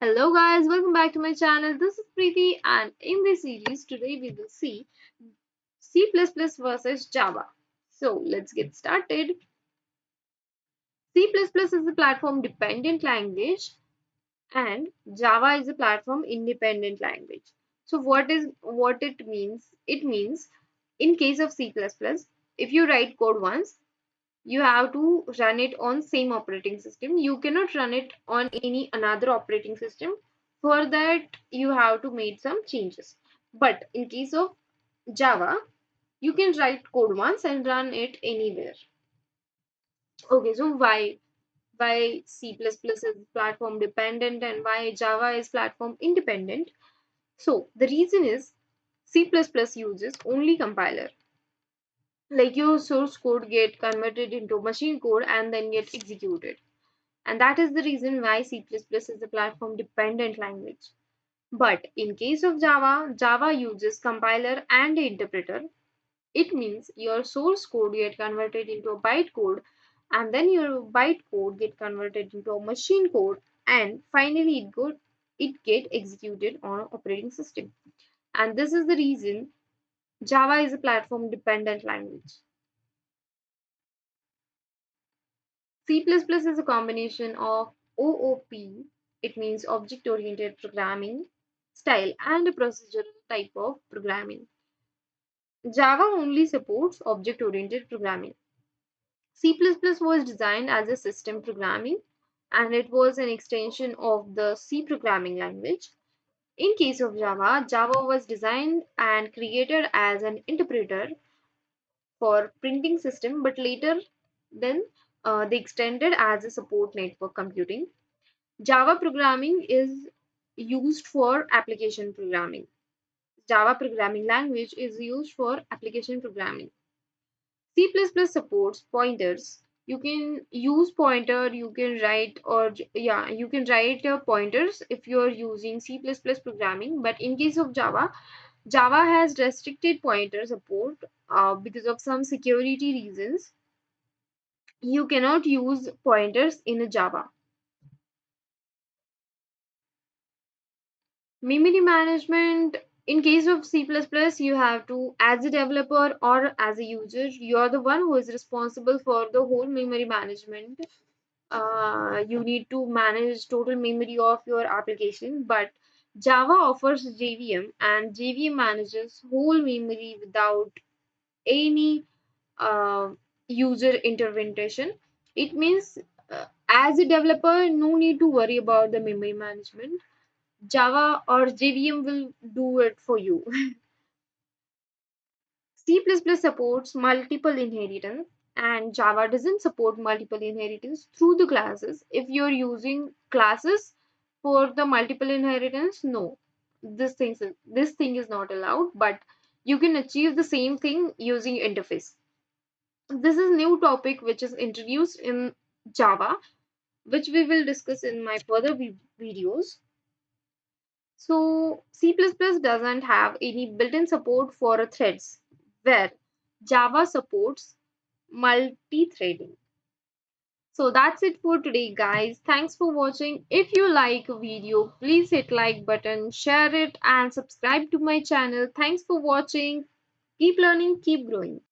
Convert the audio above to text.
Hello guys, welcome back to my channel. This is Preeti and in this series today we will see C++ versus Java. So let's get started. C++ is a platform dependent language and Java is a platform independent language. So what it means? It means in case of C++, if you write code once, you have to run it on same operating system. You cannot run it on any another operating system. For that you have to make some changes, but in case of Java you can write code once and run it anywhere. Okay, so why C++ is platform dependent and why Java is platform independent? So the reason is C++ uses only compiler, like your source code get converted into machine code and then get executed. And that is the reason why C++ is a platform dependent language. But in case of Java, Java uses compiler and interpreter. It means your source code get converted into a byte code and then your byte code get converted into a machine code and finally it get executed on an operating system. And this is the reason Java is a platform dependent language. C++ is a combination of OOP, it means object oriented programming style, and a procedural type of programming. Java only supports object oriented programming. C++ was designed as a system programming and it was an extension of the C programming language. In case of Java, Java was designed and created as an interpreter for printing system, but later then they extended as a support network computing. Java programming is used for application programming. Java programming language is used for application programming. C++ supports pointers. You can use pointer, you can write you can write pointers if you're using C++ programming. But in case of Java, Java has restricted pointer support because of some security reasons. You cannot use pointers in Java. Memory management, in case of C++, you have to, as a developer or as a user, you're the one who is responsible for the whole memory management. You need to manage total memory of your application, but Java offers JVM and JVM manages whole memory without any uh, user intervention. It means as a developer, no need to worry about the memory management. Java or JVM will do it for you. C++ supports multiple inheritance and Java doesn't support multiple inheritance through the classes. If you're using classes for the multiple inheritance, no, this thing is not allowed, but you can achieve the same thing using interface. This is new topic which is introduced in Java, which we will discuss in my further videos. So C++ doesn't have any built-in support for threads, where Java supports multi-threading. So that's it for today, guys. Thanks for watching. If you like a video, please hit like button, share it and subscribe to my channel. Thanks for watching. Keep learning, keep growing.